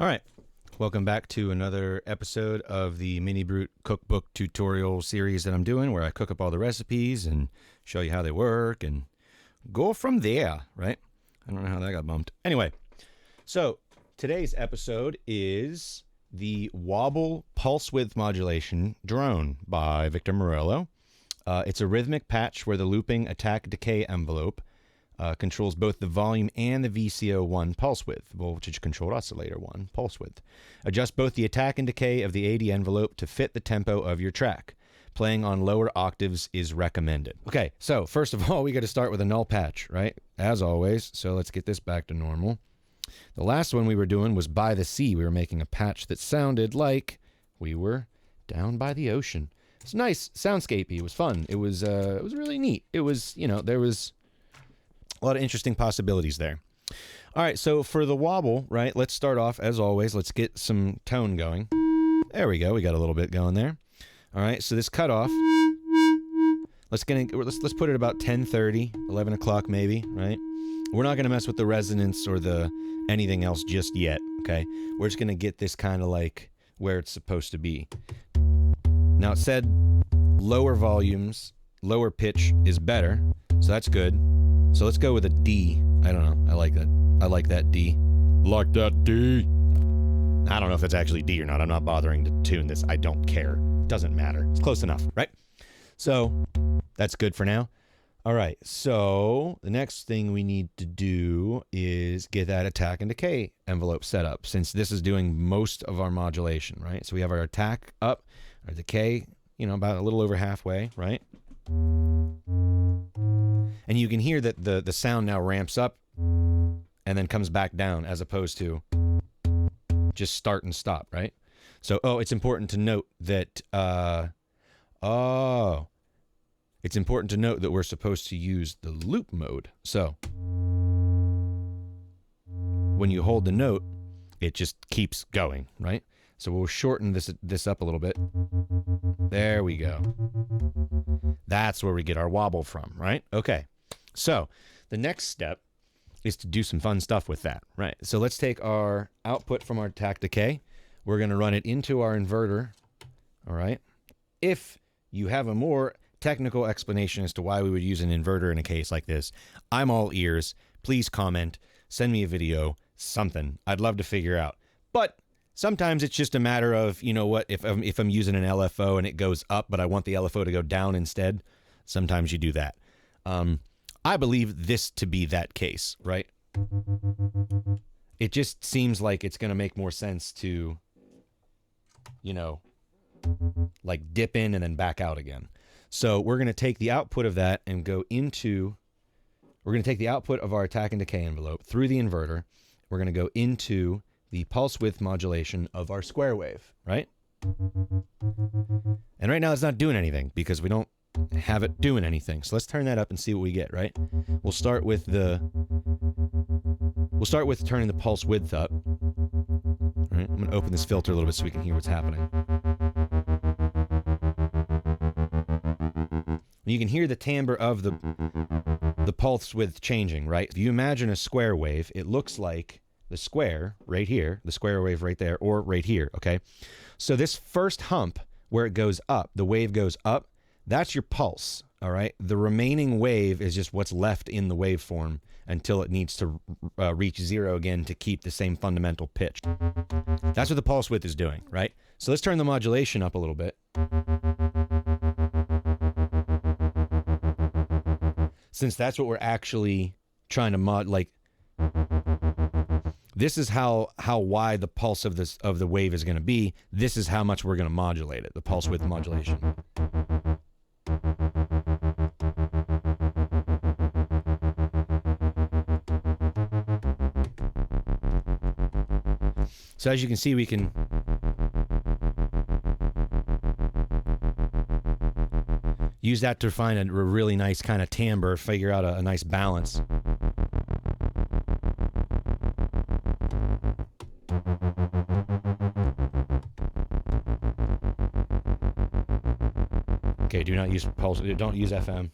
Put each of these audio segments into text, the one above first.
All right, welcome back to another episode of the MiniBrute cookbook tutorial series that I'm doing, where I cook up all the recipes and show you how they work and go from there, right? I don't know how that got bumped. Anyway, so today's episode is the Wobble Pulse Width Modulation Drone by Victor Morello. It's a rhythmic patch where the looping attack decay envelope controls both the volume and the VCO1 pulse width, voltage controlled oscillator 1 pulse width. Adjust both the attack and decay of the AD envelope to fit the tempo of your track. Playing on lower octaves is recommended. Okay, so first of all, we got to start with a null patch, right? As always, so let's get this back to normal. The last one we were doing was by the sea. We were making a patch that sounded like we were down by the ocean. It's nice, soundscapey. It was fun. It was really neat. It was, you know, there was a lot of interesting possibilities there. All right, so for the wobble, right, let's start off, as always, let's get some tone going. There we go, we got a little bit going there. All right, so this cutoff, let's put it about 10:30, 11 o'clock maybe, right? We're not gonna mess with the resonance or the anything else just yet, okay? We're just gonna get this kind of like where it's supposed to be. Now it said lower volumes, lower pitch is better, so that's good. So let's go with a D. I don't know. I like that. I like that D. Like that D. I don't know if it's actually D or not. I'm not bothering to tune this. I don't care. Doesn't matter. It's close enough, right? So that's good for now. All right. So the next thing we need to do is get that attack and decay envelope set up, since this is doing most of our modulation, right? So we have our attack up, our decay, you know, about a little over halfway, right? And you can hear that the sound now ramps up and then comes back down, as opposed to just start and stop, right? So, it's important to note that, it's important to note that we're supposed to use the loop mode. So when you hold the note, it just keeps going, right? So we'll shorten this up a little bit. There we go. That's where we get our wobble from, right? Okay. So the next step is to do some fun stuff with that, right? So let's take our output from our attack decay. We're going to run it into our inverter, all right? If you have a more technical explanation as to why we would use an inverter in a case like this, I'm all ears. Please comment, send me a video, something. I'd love to figure out. But sometimes it's just a matter of, you know what, if I'm using an LFO and it goes up, but I want the LFO to go down instead, sometimes you do that. I believe this to be that case, right? It just seems like it's going to make more sense to, you know, like dip in and then back out again. So we're going to take the output of that and go into, we're going to take the output of our attack and decay envelope through the inverter. We're going to go into the pulse width modulation of our square wave, right? And right now it's not doing anything because we don't have it doing anything. So let's turn that up and see what we get, right? We'll start with turning the pulse width up. All right, I'm going to open this filter a little bit so we can hear what's happening. You can hear the timbre of the pulse width changing, right? If you imagine a square wave, it looks like the square right here, the square wave right there, or right here, okay? So this first hump where it goes up, the wave goes up, that's your pulse, all right? The remaining wave is just what's left in the waveform until it needs to reach zero again to keep the same fundamental pitch. That's what the pulse width is doing, right? So let's turn the modulation up a little bit. Since that's what we're actually trying to mod, like, this is how wide the pulse of the wave is going to be. This is how much we're going to modulate it, the pulse width modulation. So as you can see, we can use that to find a really nice kind of timbre, figure out a nice balance. Okay, do not use pulse, don't use FM.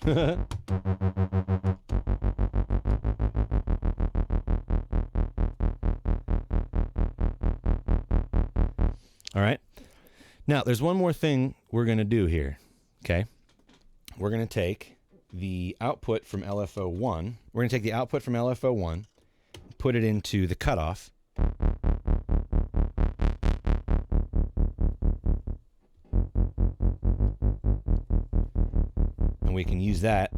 All right. Now, there's one more thing we're going to do here. Okay. We're going to take the output from LFO1. We're going to take the output from LFO1, put it into the cutoff. And we can use that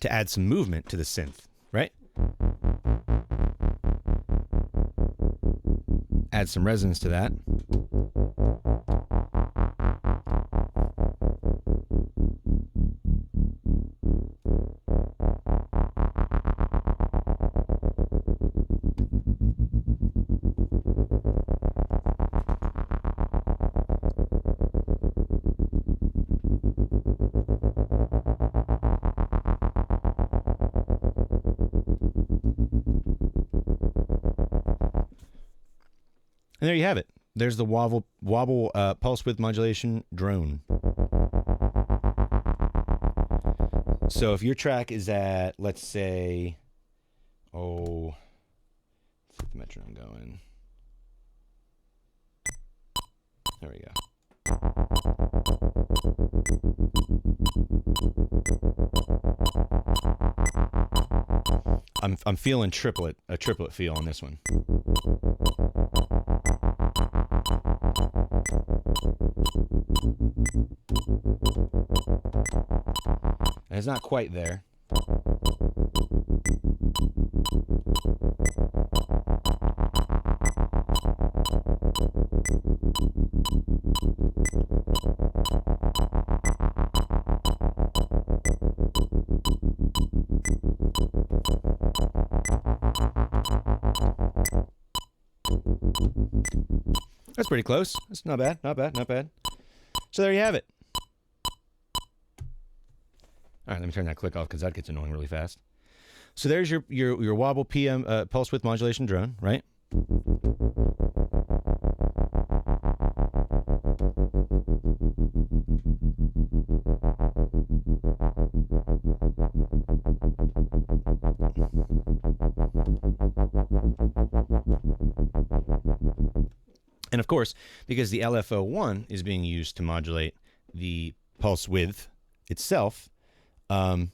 to add some movement to the synth, right? Add some resonance to that. And there you have it. There's the Wobble pulse width modulation drone. So if your track is at, let's say, let's get the metronome going. There we go. I'm feeling a triplet feel on this one. And it's not quite there. That's pretty close. That's not bad, not bad, not bad. So there you have it. All right, let me turn that click off because that gets annoying really fast. So there's your Wobble pulse width modulation drone, right? And of course, because the LFO1 is being used to modulate the pulse width itself, oh,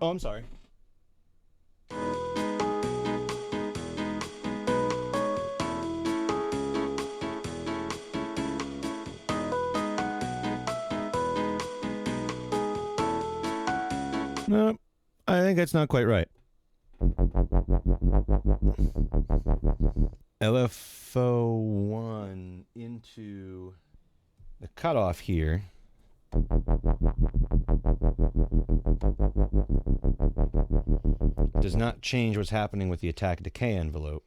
I'm sorry. No, I think that's not quite right. LFO1 into the cutoff here. Does not change what's happening with the attack decay envelope.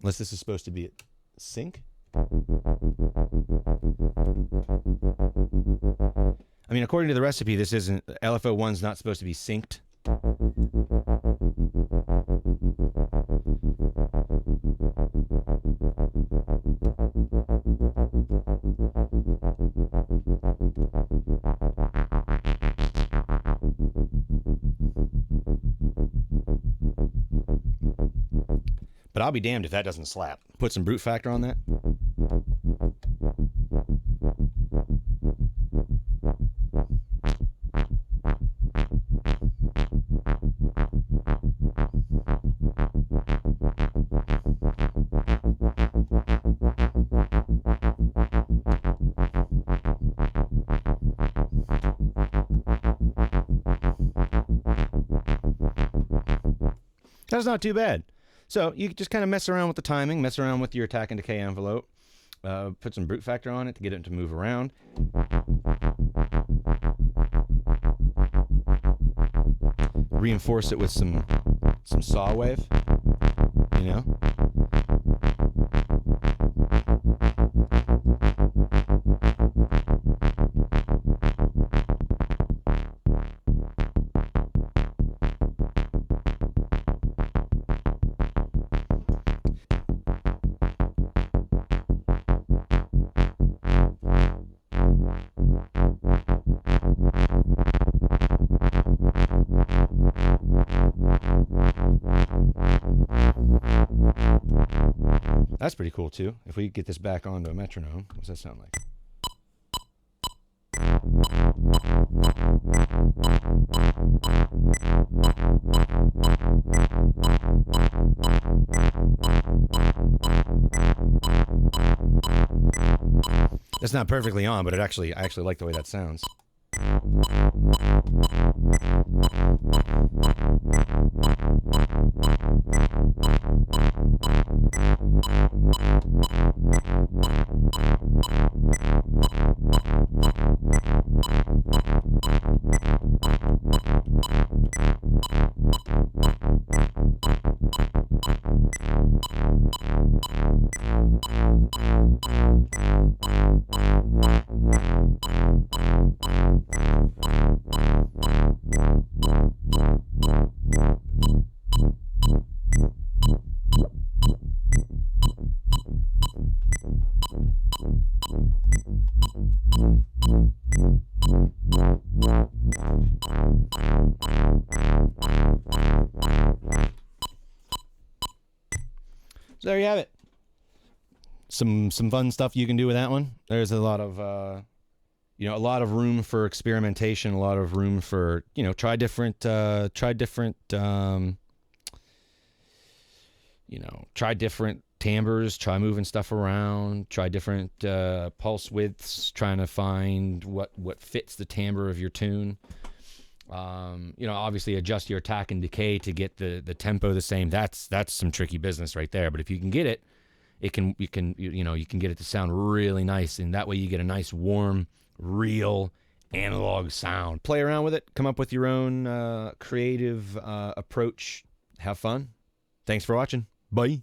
Unless this is supposed to be at sync. I mean, according to the recipe, this isn't, LFO1's not supposed to be synced. But I'll be damned if that doesn't slap. Put some brute factor on that. That's not too bad. So you just kind of mess around with the timing, mess around with your attack and decay envelope, put some brute factor on it to get it to move around. Reinforce it with some saw wave, you know? that's pretty cool too. If we get this back onto a metronome, what's that sound like? That's not perfectly on, but I actually like the way that sounds. So there you have it. Some fun stuff you can do with that one. There's a lot of a lot of room for experimentation, a lot of room for, try different timbres, try moving stuff around, try different pulse widths, trying to find what fits the timbre of your tune. Obviously adjust your attack and decay to get the tempo the same. That's some tricky business right there. But if you can get it, you can get it to sound really nice, and that way you get a nice warm, real analog sound. Play around with it, come up with your own creative approach. Have fun. Thanks for watching. Bye.